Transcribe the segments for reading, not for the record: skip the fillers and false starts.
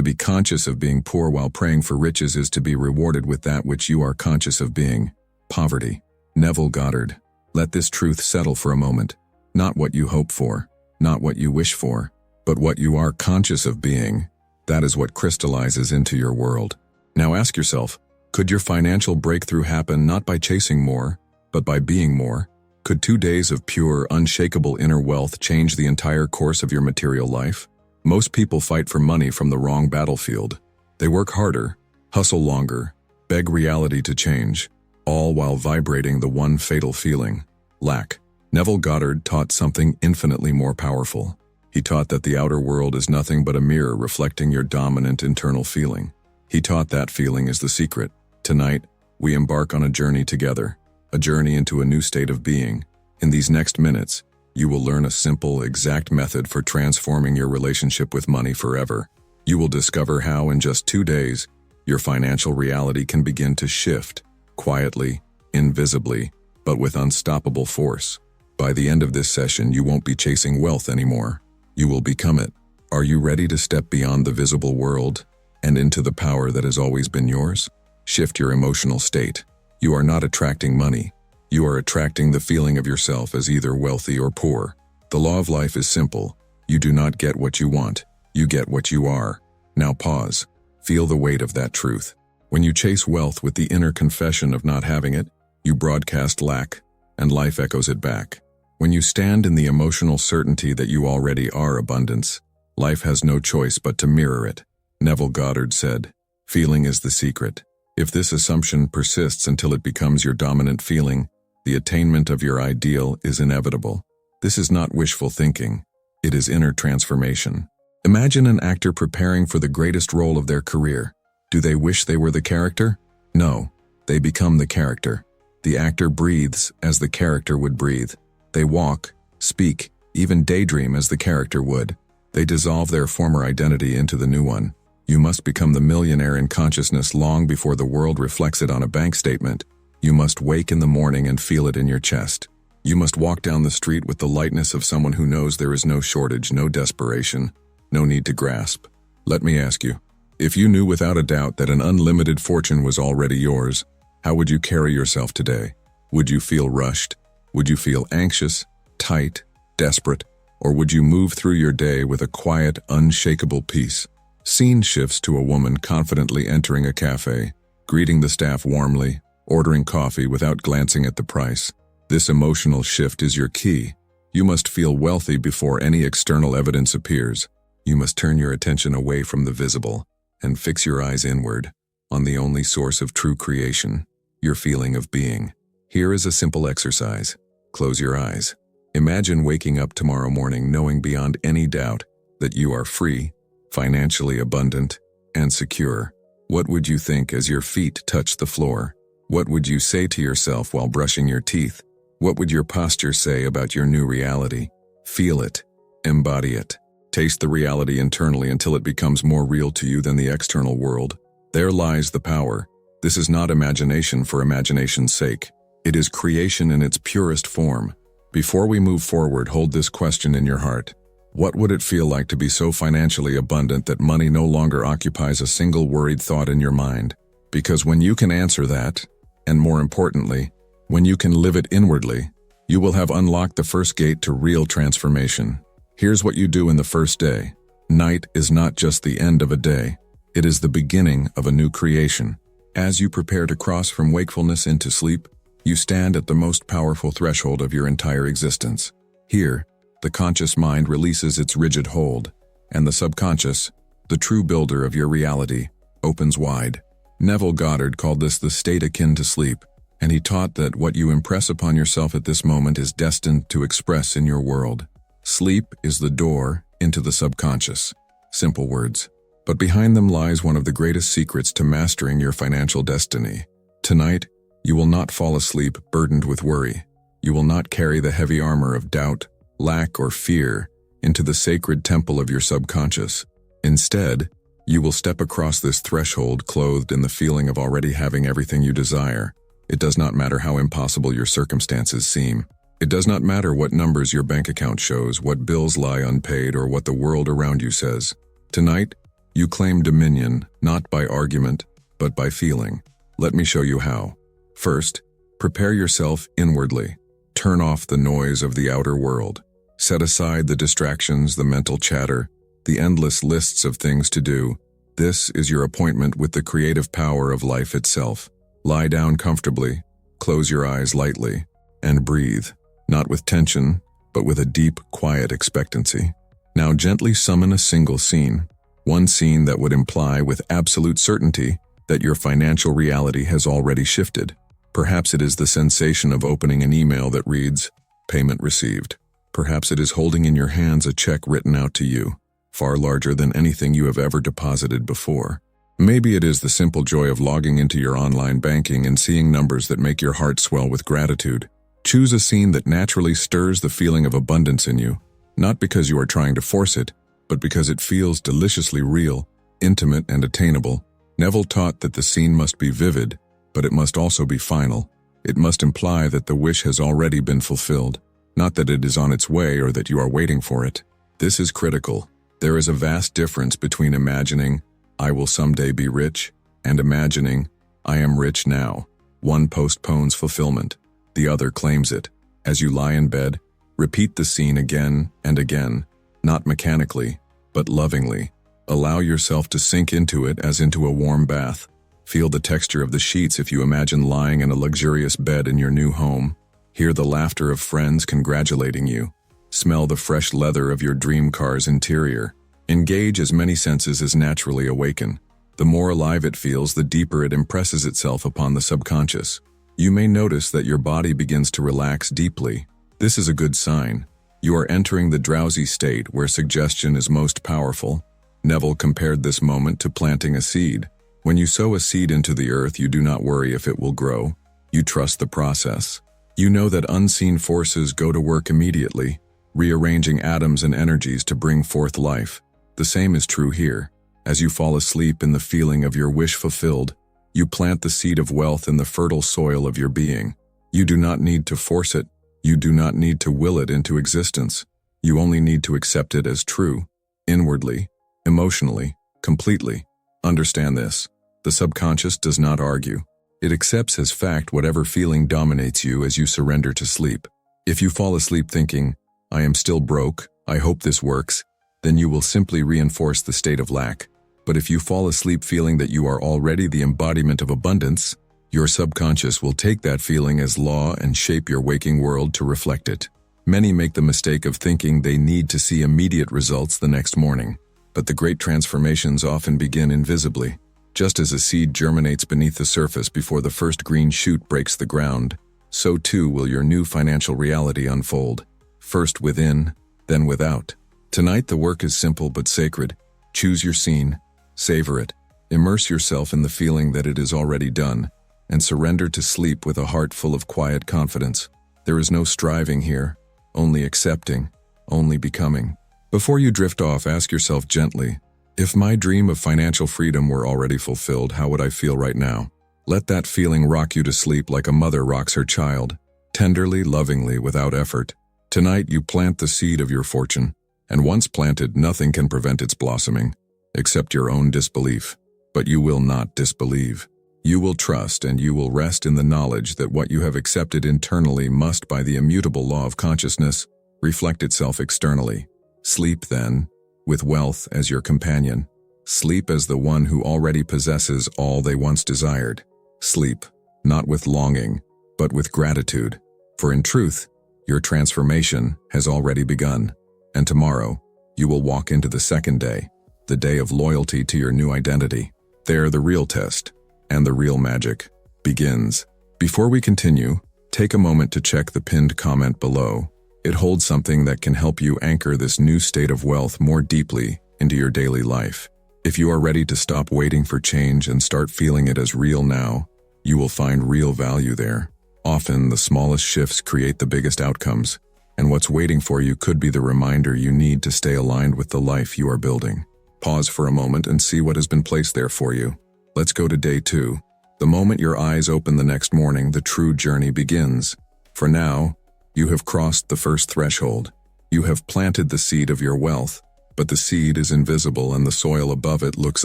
To be conscious of being poor while praying for riches is to be rewarded with that which you are conscious of being, poverty. Neville Goddard. Let this truth settle for a moment. Not what you hope for, not what you wish for, but what you are conscious of being. That is what crystallizes into your world. Now ask yourself, could your financial breakthrough happen not by chasing more, but by being more? Could 2 days of pure, unshakable inner wealth change the entire course of your material life? Most people fight for money from the wrong battlefield. They work harder, hustle longer, beg reality to change, all while vibrating the one fatal feeling, lack. Neville Goddard taught something infinitely more powerful. He taught that the outer world is nothing but a mirror reflecting your dominant internal feeling. He taught that feeling is the secret. Tonight, we embark on a journey together, a journey into a new state of being. In these next minutes, you will learn a simple, exact method for transforming your relationship with money forever. You will discover how in just 2 days, your financial reality can begin to shift, quietly, invisibly, but with unstoppable force. By the end of this session, you won't be chasing wealth anymore. You will become it. Are you ready to step beyond the visible world and into the power that has always been yours? Shift your emotional state. You are not attracting money. You are attracting the feeling of yourself as either wealthy or poor. The law of life is simple. You do not get what you want. You get what you are. Now pause. Feel the weight of that truth. When you chase wealth with the inner confession of not having it, you broadcast lack, and life echoes it back. When you stand in the emotional certainty that you already are abundance, life has no choice but to mirror it. Neville Goddard said, "Feeling is the secret." If this assumption persists until it becomes your dominant feeling, the attainment of your ideal is inevitable. This is not wishful thinking. It is inner transformation. Imagine an actor preparing for the greatest role of their career. Do they wish they were the character? No, they become the character. The actor breathes as the character would breathe. They walk, speak, even daydream as the character would. They dissolve their former identity into the new one. You must become the millionaire in consciousness long before the world reflects it on a bank statement. You must wake in the morning and feel it in your chest. You must walk down the street with the lightness of someone who knows there is no shortage, no desperation, no need to grasp. Let me ask you, if you knew without a doubt that an unlimited fortune was already yours, how would you carry yourself today? Would you feel rushed? Would you feel anxious, tight, desperate, or would you move through your day with a quiet, unshakable peace? Scene shifts to a woman confidently entering a cafe, greeting the staff warmly, ordering coffee without glancing at the price. This emotional shift is your key. You must feel wealthy before any external evidence appears. You must turn your attention away from the visible and fix your eyes inward, on the only source of true creation, your feeling of being. Here is a simple exercise. Close your eyes. Imagine waking up tomorrow morning knowing beyond any doubt that you are free, financially abundant, and secure. What would you think as your feet touch the floor? What would you say to yourself while brushing your teeth? What would your posture say about your new reality? Feel it. Embody it. Taste the reality internally until it becomes more real to you than the external world. There lies the power. This is not imagination for imagination's sake. It is creation in its purest form. Before we move forward, hold this question in your heart. What would it feel like to be so financially abundant that money no longer occupies a single worried thought in your mind? Because when you can answer that, and more importantly, when you can live it inwardly, you will have unlocked the first gate to real transformation. Here's what you do in the first day. Night is not just the end of a day. It is the beginning of a new creation. As you prepare to cross from wakefulness into sleep, you stand at the most powerful threshold of your entire existence. Here, the conscious mind releases its rigid hold, and the subconscious, the true builder of your reality, opens wide. Neville Goddard called this the state akin to sleep, and he taught that what you impress upon yourself at this moment is destined to express in your world. Sleep is the door into the subconscious. Simple words. But behind them lies one of the greatest secrets to mastering your financial destiny. Tonight, you will not fall asleep burdened with worry. You will not carry the heavy armor of doubt, lack, or fear into the sacred temple of your subconscious. Instead, you will step across this threshold clothed in the feeling of already having everything you desire. It does not matter how impossible your circumstances seem. It does not matter what numbers your bank account shows, what bills lie unpaid, or what the world around you says. Tonight, You claim dominion, not by argument, but by feeling. Let me show you how. First, prepare yourself inwardly. Turn off the noise of the outer world. Set aside the distractions, the mental chatter, the endless lists of things to do. This is your appointment with the creative power of life itself. Lie down comfortably, close your eyes lightly, and breathe, not with tension, but with a deep, quiet expectancy. Now gently summon a single scene, one scene that would imply with absolute certainty that your financial reality has already shifted. Perhaps it is the sensation of opening an email that reads, "Payment received." Perhaps it is holding in your hands a check written out to you, far larger than anything you have ever deposited before. Maybe it is the simple joy of logging into your online banking and seeing numbers that make your heart swell with gratitude. Choose a scene that naturally stirs the feeling of abundance in you, not because you are trying to force it, but because it feels deliciously real, intimate, and attainable. Neville taught that the scene must be vivid, but it must also be final. It must imply that the wish has already been fulfilled, not that it is on its way or that you are waiting for it. This is critical. There is a vast difference between imagining, "I will someday be rich," and imagining, "I am rich now." One postpones fulfillment, the other claims it. As you lie in bed, repeat the scene again and again, not mechanically, but lovingly. Allow yourself to sink into it as into a warm bath. Feel the texture of the sheets if you imagine lying in a luxurious bed in your new home. Hear the laughter of friends congratulating you. Smell the fresh leather of your dream car's interior. Engage as many senses as naturally awaken. The more alive it feels, the deeper it impresses itself upon the subconscious. You may notice that your body begins to relax deeply. This is a good sign. You are entering the drowsy state where suggestion is most powerful. Neville compared this moment to planting a seed. When you sow a seed into the earth, you do not worry if it will grow. You trust the process. You know that unseen forces go to work immediately, rearranging atoms and energies to bring forth life. The same is true here. As you fall asleep in the feeling of your wish fulfilled, you plant the seed of wealth in the fertile soil of your being. You do not need to force it. You do not need to will it into existence. You only need to accept it as true, inwardly, emotionally, completely. Understand this. The subconscious does not argue. It accepts as fact whatever feeling dominates you as you surrender to sleep. If you fall asleep thinking, "I am still broke, I hope this works," then you will simply reinforce the state of lack. But if you fall asleep feeling that you are already the embodiment of abundance, your subconscious will take that feeling as law and shape your waking world to reflect it. Many make the mistake of thinking they need to see immediate results the next morning. But the great transformations often begin invisibly. Just as a seed germinates beneath the surface before the first green shoot breaks the ground, so too will your new financial reality unfold. First within, then without. Tonight the work is simple but sacred. Choose your scene, savor it, immerse yourself in the feeling that it is already done, and surrender to sleep with a heart full of quiet confidence. There is no striving here, only accepting, only becoming. Before you drift off, ask yourself gently, if my dream of financial freedom were already fulfilled, how would I feel right now? Let that feeling rock you to sleep like a mother rocks her child, tenderly, lovingly, without effort. Tonight you plant the seed of your fortune, and once planted, nothing can prevent its blossoming, except your own disbelief. But you will not disbelieve. You will trust, and you will rest in the knowledge that what you have accepted internally must, by the immutable law of consciousness, reflect itself externally. Sleep, then, with wealth as your companion. Sleep as the one who already possesses all they once desired. Sleep, not with longing, but with gratitude. For in truth, your transformation has already begun. And tomorrow, you will walk into the second day, the day of loyalty to your new identity. There, the real test, and the real magic, begins. Before we continue, take a moment to check the pinned comment below. It holds something that can help you anchor this new state of wealth more deeply into your daily life. If you are ready to stop waiting for change and start feeling it as real now, you will find real value there. Often, the smallest shifts create the biggest outcomes, and what's waiting for you could be the reminder you need to stay aligned with the life you are building. Pause for a moment and see what has been placed there for you. Let's go to day 2. The moment your eyes open the next morning, the true journey begins. For now, you have crossed the first threshold. You have planted the seed of your wealth, but the seed is invisible and the soil above it looks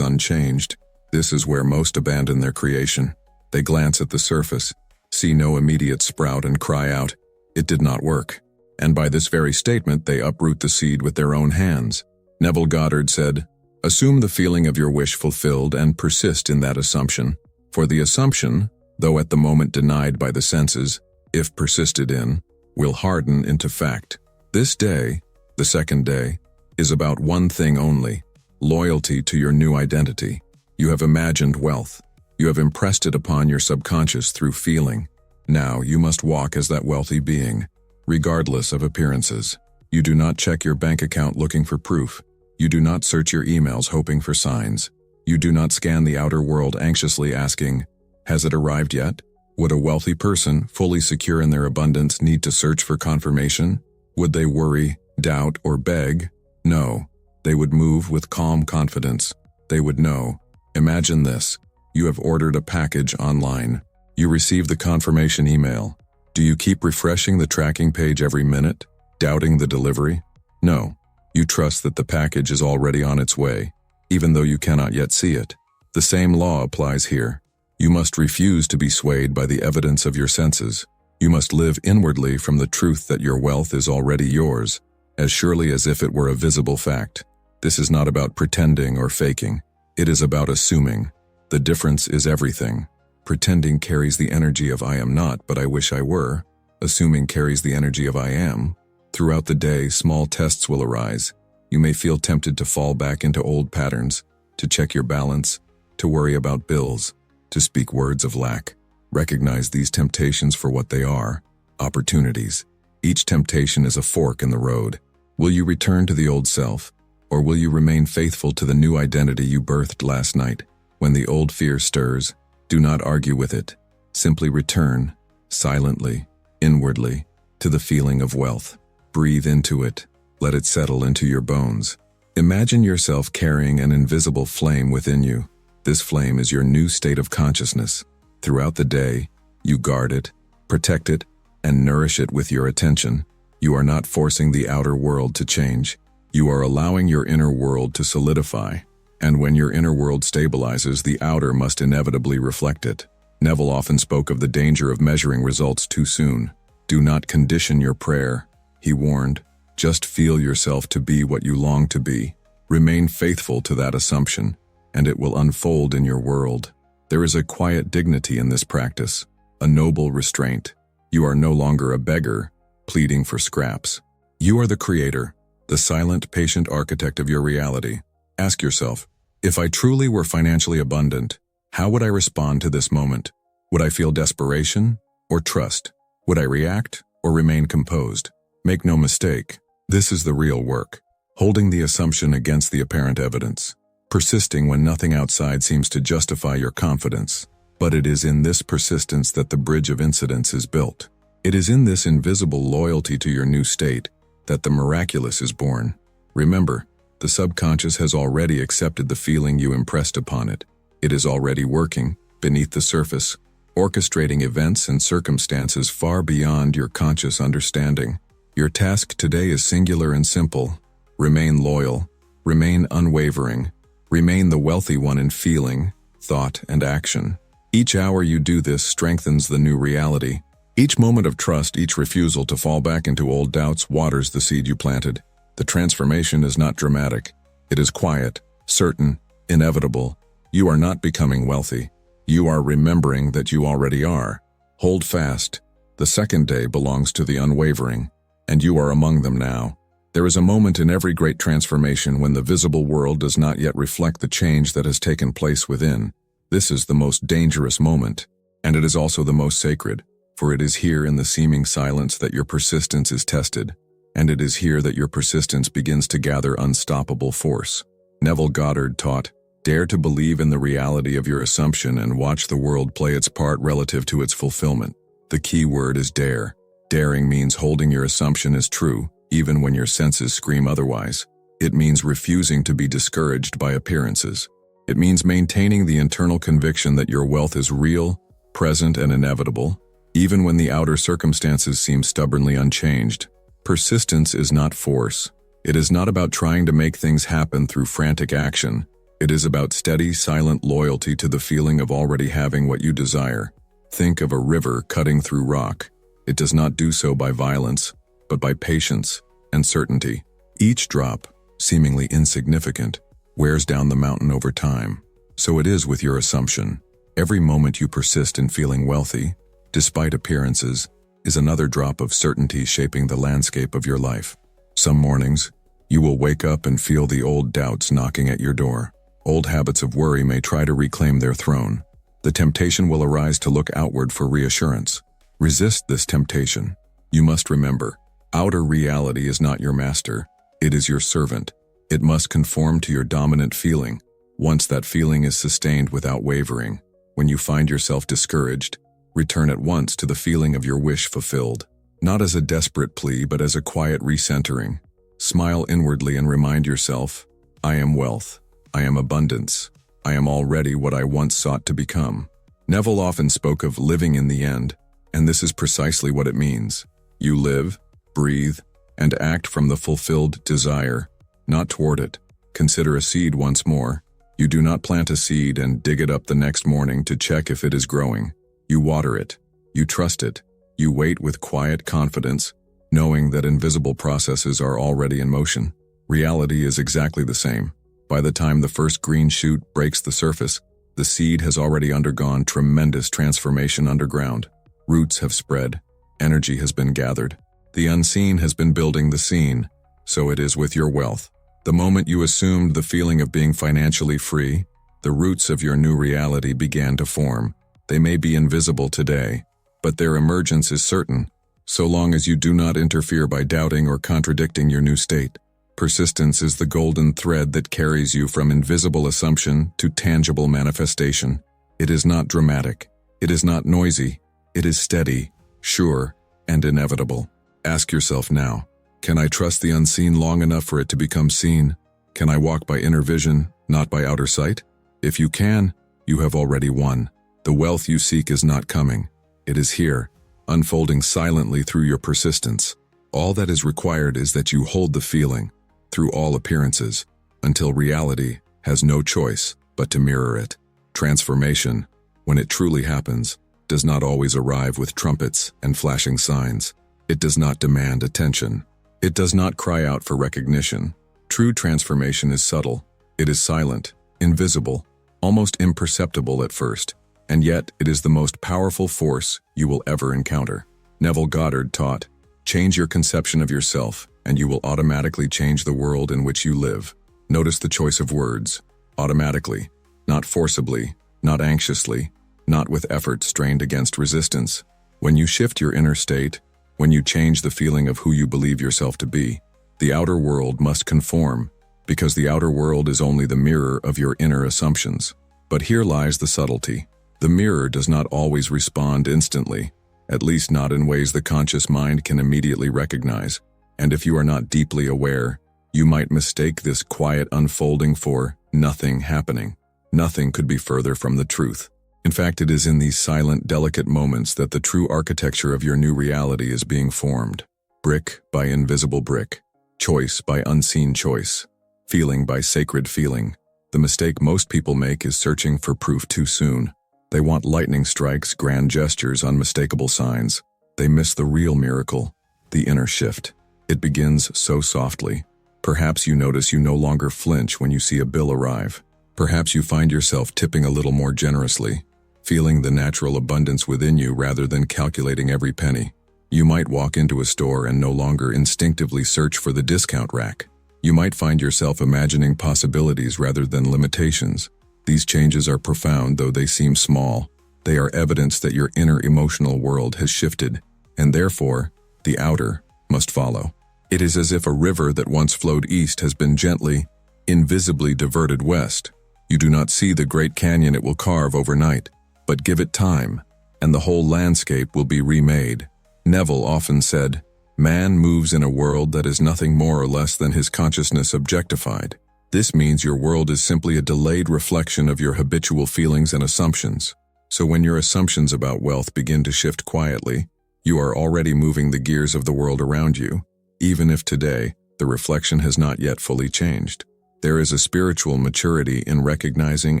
unchanged. This is where most abandon their creation. They glance at the surface, see no immediate sprout and cry out, "It did not work." And by this very statement, they uproot the seed with their own hands. Neville Goddard said, "Assume the feeling of your wish fulfilled and persist in that assumption. For the assumption, though at the moment denied by the senses, if persisted in, will harden into fact." This day, the second day, is about one thing only: loyalty to your new identity. You have imagined wealth. You have impressed it upon your subconscious through feeling. Now you must walk as that wealthy being, regardless of appearances. You do not check your bank account looking for proof. You do not search your emails hoping for signs. You do not scan the outer world anxiously asking, "Has it arrived yet?" Would a wealthy person, fully secure in their abundance, need to search for confirmation? Would they worry, doubt, or beg? No. They would move with calm confidence. They would know. Imagine this. You have ordered a package online. You receive the confirmation email. Do you keep refreshing the tracking page every minute, doubting the delivery? No. You trust that the package is already on its way, even though you cannot yet see it. The same law applies here. You must refuse to be swayed by the evidence of your senses. You must live inwardly from the truth that your wealth is already yours, as surely as if it were a visible fact. This is not about pretending or faking. It is about assuming. The difference is everything. Pretending carries the energy of "I am not, but I wish I were." Assuming carries the energy of "I am." Throughout the day, small tests will arise. You may feel tempted to fall back into old patterns, to check your balance, to worry about bills, to speak words of lack. Recognize these temptations for what they are: opportunities. Each temptation is a fork in the road. Will you return to the old self, or will you remain faithful to the new identity you birthed last night? When the old fear stirs, do not argue with it. Simply return, silently, inwardly, to the feeling of wealth. Breathe into it. Let it settle into your bones. Imagine yourself carrying an invisible flame within you. This flame is your new state of consciousness. Throughout the day, you guard it, protect it, and nourish it with your attention. You are not forcing the outer world to change. You are allowing your inner world to solidify. And when your inner world stabilizes, the outer must inevitably reflect it. Neville often spoke of the danger of measuring results too soon. Do not condition your prayer, he warned. Just feel yourself to be what you long to be. Remain faithful to that assumption, and it will unfold in your world. There is a quiet dignity in this practice, a noble restraint. You are no longer a beggar, pleading for scraps. You are the creator, the silent, patient architect of your reality. Ask yourself, if I truly were financially abundant, how would I respond to this moment? Would I feel desperation or trust? Would I react or remain composed? Make no mistake, this is the real work. Holding the assumption against the apparent evidence. Persisting when nothing outside seems to justify your confidence. But it is in this persistence that the bridge of incidence is built. It is in this invisible loyalty to your new state that the miraculous is born. Remember, the subconscious has already accepted the feeling you impressed upon it. It is already working, beneath the surface, orchestrating events and circumstances far beyond your conscious understanding. Your task today is singular and simple. Remain loyal, remain unwavering, remain the wealthy one in feeling, thought, and action. Each hour you do this strengthens the new reality. Each moment of trust, each refusal to fall back into old doubts waters the seed you planted. The transformation is not dramatic. It is quiet, certain, inevitable. You are not becoming wealthy. You are remembering that you already are. Hold fast. The second day belongs to the unwavering, and you are among them now. There is a moment in every great transformation when the visible world does not yet reflect the change that has taken place within. This is the most dangerous moment, and it is also the most sacred, for it is here in the seeming silence that your persistence is tested, and it is here that your persistence begins to gather unstoppable force. Neville Goddard taught, "Dare to believe in the reality of your assumption and watch the world play its part relative to its fulfillment." The key word is dare. Daring means holding your assumption as true, even when your senses scream otherwise. It means refusing to be discouraged by appearances. It means maintaining the internal conviction that your wealth is real, present, and inevitable, even when the outer circumstances seem stubbornly unchanged. Persistence is not force. It is not about trying to make things happen through frantic action. It is about steady, silent loyalty to the feeling of already having what you desire. Think of a river cutting through rock. It does not do so by violence, but by patience and certainty. Each drop, seemingly insignificant, wears down the mountain over time. So it is with your assumption. Every moment you persist in feeling wealthy, despite appearances, is another drop of certainty shaping the landscape of your life. Some mornings, you will wake up and feel the old doubts knocking at your door. Old habits of worry may try to reclaim their throne. The temptation will arise to look outward for reassurance. Resist this temptation. You must remember, outer reality is not your master. It is your servant. It must conform to your dominant feeling. Once that feeling is sustained without wavering, when you find yourself discouraged, return at once to the feeling of your wish fulfilled. Not as a desperate plea, but as a quiet recentering. Smile inwardly and remind yourself, I am wealth. I am abundance. I am already what I once sought to become. Neville often spoke of living in the end, and this is precisely what it means. You live, breathe, and act from the fulfilled desire, not toward it. Consider a seed once more. You do not plant a seed and dig it up the next morning to check if it is growing. You water it. You trust it. You wait with quiet confidence, knowing that invisible processes are already in motion. Reality is exactly the same. By the time the first green shoot breaks the surface, the seed has already undergone tremendous transformation underground. Roots have spread. Energy has been gathered. The unseen has been building the seen. So it is with your wealth. The moment you assumed the feeling of being financially free, the roots of your new reality began to form. They may be invisible today, but their emergence is certain, so long as you do not interfere by doubting or contradicting your new state. Persistence is the golden thread that carries you from invisible assumption to tangible manifestation. It is not dramatic. It is not noisy. It is steady, sure, and inevitable. Ask yourself now, can I trust the unseen long enough for it to become seen? Can I walk by inner vision, not by outer sight? If you can, you have already won. The wealth you seek is not coming. It is here, unfolding silently through your persistence. All that is required is that you hold the feeling, through all appearances, until reality has no choice but to mirror it. Transformation, when it truly happens, does not always arrive with trumpets and flashing signs. It does not demand attention. It does not cry out for recognition. True transformation is subtle. It is silent, invisible, almost imperceptible at first, and yet it is the most powerful force you will ever encounter. Neville Goddard taught, change your conception of yourself, and you will automatically change the world in which you live. Notice the choice of words. Automatically, not forcibly, not anxiously, not with effort strained against resistance. When you shift your inner state, when you change the feeling of who you believe yourself to be, the outer world must conform, because the outer world is only the mirror of your inner assumptions. But here lies the subtlety. The mirror does not always respond instantly, at least not in ways the conscious mind can immediately recognize. And if you are not deeply aware, you might mistake this quiet unfolding for nothing happening. Nothing could be further from the truth. In fact, it is in these silent, delicate moments that the true architecture of your new reality is being formed. Brick by invisible brick, choice by unseen choice, feeling by sacred feeling. The mistake most people make is searching for proof too soon. They want lightning strikes, grand gestures, unmistakable signs. They miss the real miracle, the inner shift. It begins so softly. Perhaps you notice you no longer flinch when you see a bill arrive. Perhaps you find yourself tipping a little more generously, feeling the natural abundance within you rather than calculating every penny. You might walk into a store and no longer instinctively search for the discount rack. You might find yourself imagining possibilities rather than limitations. These changes are profound, though they seem small. They are evidence that your inner emotional world has shifted, and therefore, the outer must follow. It is as if a river that once flowed east has been gently, invisibly diverted west. You do not see the great canyon it will carve overnight, but give it time, and the whole landscape will be remade. Neville often said, man moves in a world that is nothing more or less than his consciousness objectified. This means your world is simply a delayed reflection of your habitual feelings and assumptions. So when your assumptions about wealth begin to shift quietly, you are already moving the gears of the world around you. Even if today, The reflection has not yet fully changed. There is a spiritual maturity in recognizing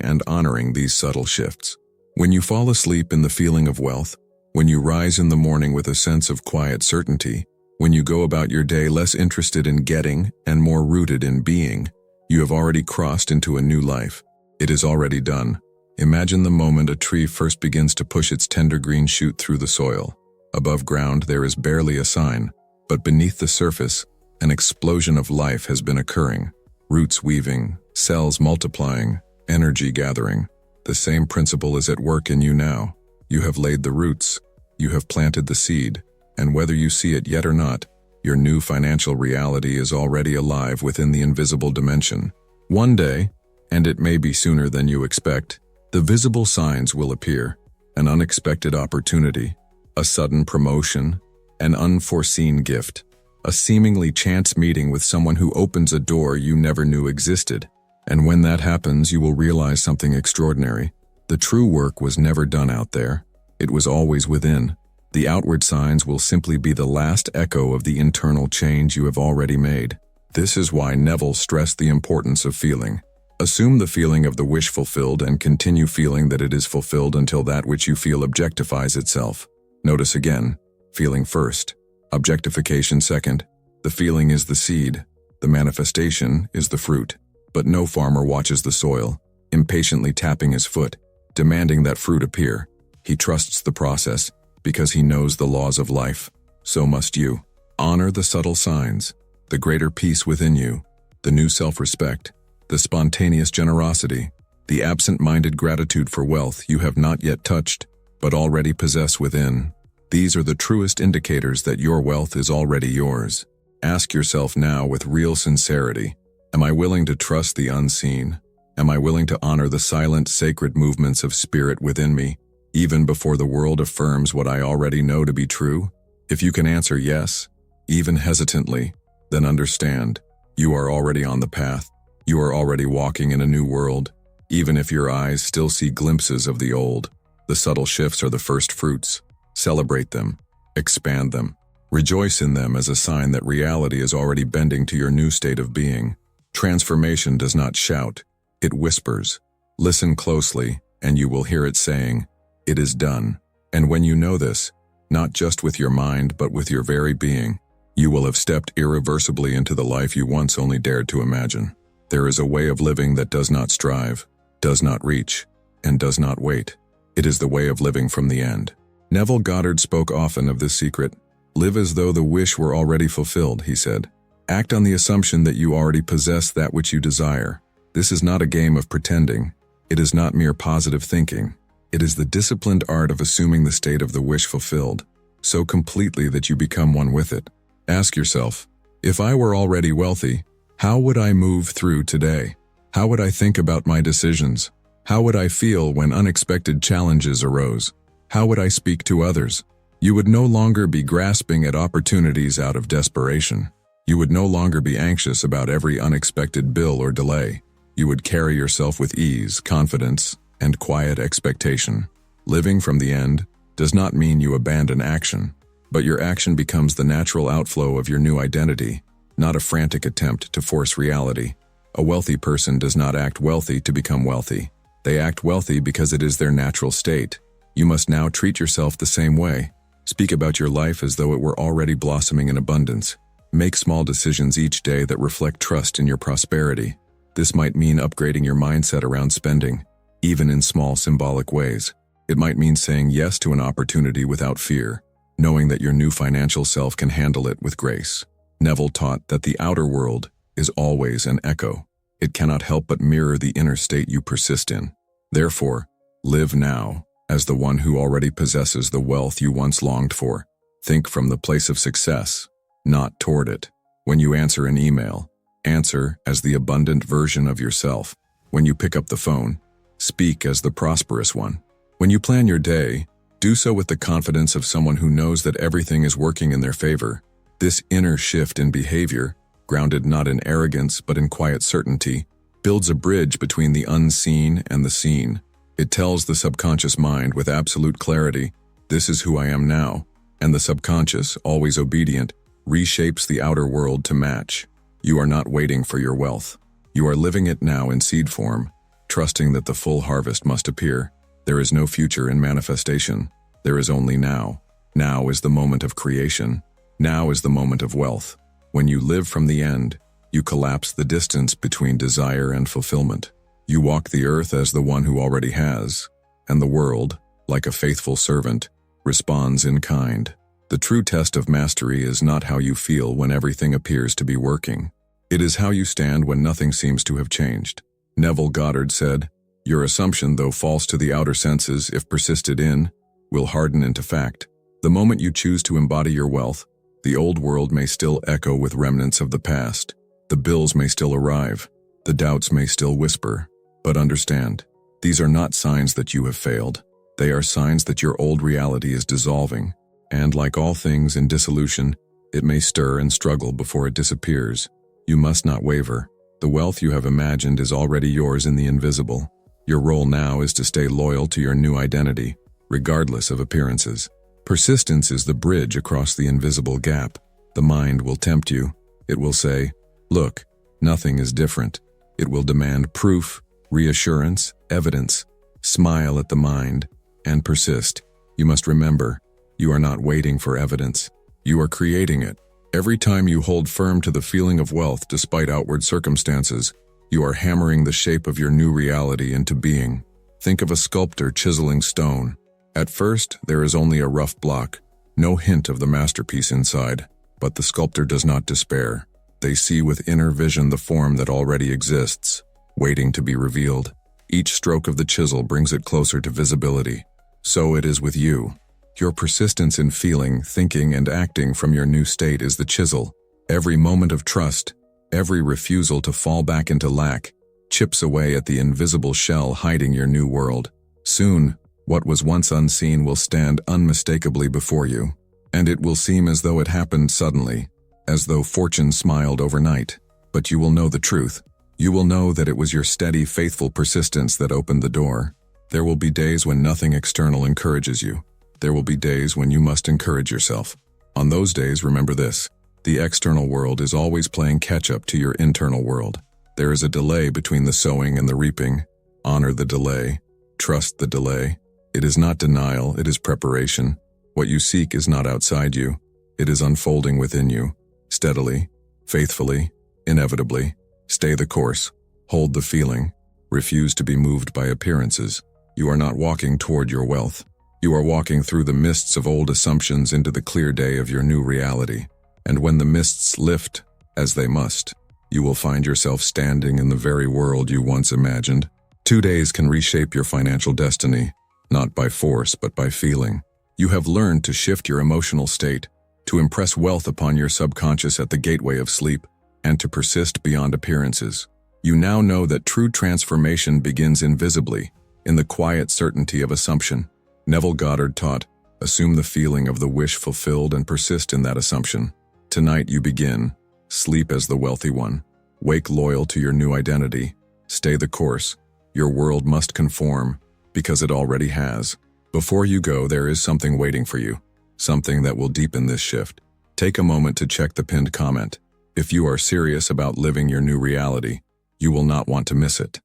and honoring these subtle shifts. When you fall asleep in the feeling of wealth, when you rise in the morning with a sense of quiet certainty, when you go about your day less interested in getting and more rooted in being, you have already crossed into a new life. It is already done. Imagine the moment a tree first begins to push its tender green shoot through the soil. Above ground there is barely a sign, but beneath the surface, an explosion of life has been occurring. Roots weaving, cells multiplying, energy gathering. The same principle is at work in you now. You have laid the roots, you have planted the seed, and whether you see it yet or not, your new financial reality is already alive within the invisible dimension. One day, and it may be sooner than you expect, the visible signs will appear. An unexpected opportunity, a sudden promotion, an unforeseen gift, a seemingly chance meeting with someone who opens a door you never knew existed. And when that happens, you will realize something extraordinary. The true work was never done out there. It was always within. The outward signs will simply be the last echo of the internal change you have already made. This is why Neville stressed the importance of feeling. Assume the feeling of the wish fulfilled and continue feeling that it is fulfilled until that which you feel objectifies itself. Notice again, feeling first, objectification second. The feeling is the seed, the manifestation is the fruit. But no farmer watches the soil, impatiently tapping his foot, demanding that fruit appear. He trusts the process because he knows the laws of life. So must you. Honor the subtle signs, the greater peace within you, the new self-respect, the spontaneous generosity, the absent-minded gratitude for wealth you have not yet touched, but already possess within. These are the truest indicators that your wealth is already yours. Ask yourself now with real sincerity, am I willing to trust the unseen? Am I willing to honor the silent, sacred movements of spirit within me, even before the world affirms what I already know to be true? If you can answer yes, even hesitantly, then understand, you are already on the path. You are already walking in a new world, even if your eyes still see glimpses of the old. The subtle shifts are the first fruits. Celebrate them, expand them, rejoice in them as a sign that reality is already bending to your new state of being. Transformation does not shout, it whispers. Listen closely, and you will hear it saying, "It is done." And when you know this, not just with your mind but with your very being, you will have stepped irreversibly into the life you once only dared to imagine. There is a way of living that does not strive, does not reach, and does not wait. It is the way of living from the end. Neville Goddard spoke often of this secret. Live as though the wish were already fulfilled, he said. Act on the assumption that you already possess that which you desire. This is not a game of pretending. It is not mere positive thinking. It is the disciplined art of assuming the state of the wish fulfilled, so completely that you become one with it. Ask yourself, if I were already wealthy, how would I move through today? How would I think about my decisions? How would I feel when unexpected challenges arose? How would I speak to others? You would no longer be grasping at opportunities out of desperation. You would no longer be anxious about every unexpected bill or delay. You would carry yourself with ease, confidence, and quiet expectation. Living from the end does not mean you abandon action, but your action becomes the natural outflow of your new identity, not a frantic attempt to force reality. A wealthy person does not act wealthy to become wealthy. They act wealthy because it is their natural state. You must now treat yourself the same way. Speak about your life as though it were already blossoming in abundance. Make small decisions each day that reflect trust in your prosperity. This might mean upgrading your mindset around spending, even in small symbolic ways. It might mean saying yes to an opportunity without fear, knowing that your new financial self can handle it with grace. Neville taught that the outer world is always an echo. It cannot help but mirror the inner state you persist in. Therefore, live now as the one who already possesses the wealth you once longed for. Think from the place of success, not toward it. When you answer an email, answer as the abundant version of yourself. When you pick up the phone, speak as the prosperous one. When you plan your day, do so with the confidence of someone who knows that everything is working in their favor. This inner shift in behavior, grounded not in arrogance but in quiet certainty, builds a bridge between the unseen and the seen. It tells the subconscious mind with absolute clarity, this is who I am now, and the subconscious, always obedient, reshapes the outer world to match. You are not waiting for your wealth. You are living it now in seed form, trusting that the full harvest must appear. There is no future in manifestation. There is only now. Now is the moment of creation. Now is the moment of wealth. When you live from the end, you collapse the distance between desire and fulfillment. You walk the earth as the one who already has, and the world, like a faithful servant, responds in kind. The true test of mastery is not how you feel when everything appears to be working. It is how you stand when nothing seems to have changed. Neville Goddard said, "Your assumption, though false to the outer senses, if persisted in, will harden into fact." The moment you choose to embody your wealth, the old world may still echo with remnants of the past. The bills may still arrive. The doubts may still whisper. But understand, these are not signs that you have failed. They are signs that your old reality is dissolving. And like all things in dissolution, it may stir and struggle before it disappears. You must not waver. The wealth you have imagined is already yours in the invisible. Your role now is to stay loyal to your new identity, regardless of appearances. Persistence is the bridge across the invisible gap. The mind will tempt you. It will say, "Look, nothing is different." It will demand proof, reassurance, evidence. Smile at the mind and persist. You must remember, you are not waiting for evidence. You are creating it. Every time you hold firm to the feeling of wealth despite outward circumstances, you are hammering the shape of your new reality into being. Think of a sculptor chiseling stone. At first, there is only a rough block, no hint of the masterpiece inside. But the sculptor does not despair. They see with inner vision the form that already exists, waiting to be revealed. Each stroke of the chisel brings it closer to visibility. So it is with you. Your persistence in feeling, thinking, and acting from your new state is the chisel. Every moment of trust, every refusal to fall back into lack, chips away at the invisible shell hiding your new world. Soon, what was once unseen will stand unmistakably before you, and it will seem as though it happened suddenly, as though fortune smiled overnight. But you will know the truth. You will know that it was your steady, faithful persistence that opened the door. There will be days when nothing external encourages you. There will be days when you must encourage yourself. On those days, remember this: the external world is always playing catch-up to your internal world. There is a delay between the sowing and the reaping. Honor the delay. Trust the delay. It is not denial, it is preparation. What you seek is not outside you. It is unfolding within you. Steadily, faithfully, inevitably. Stay the course. Hold the feeling. Refuse to be moved by appearances. You are not walking toward your wealth. You are walking through the mists of old assumptions into the clear day of your new reality. And when the mists lift, as they must, you will find yourself standing in the very world you once imagined. 2 days can reshape your financial destiny, not by force but by feeling. You have learned to shift your emotional state, to impress wealth upon your subconscious at the gateway of sleep, and to persist beyond appearances. You now know that true transformation begins invisibly, in the quiet certainty of assumption. Neville Goddard taught, assume the feeling of the wish fulfilled and persist in that assumption. Tonight you begin. Sleep as the wealthy one. Wake loyal to your new identity. Stay the course. Your world must conform, because it already has. Before you go, there is something waiting for you. Something that will deepen this shift. Take a moment to check the pinned comment. If you are serious about living your new reality, you will not want to miss it.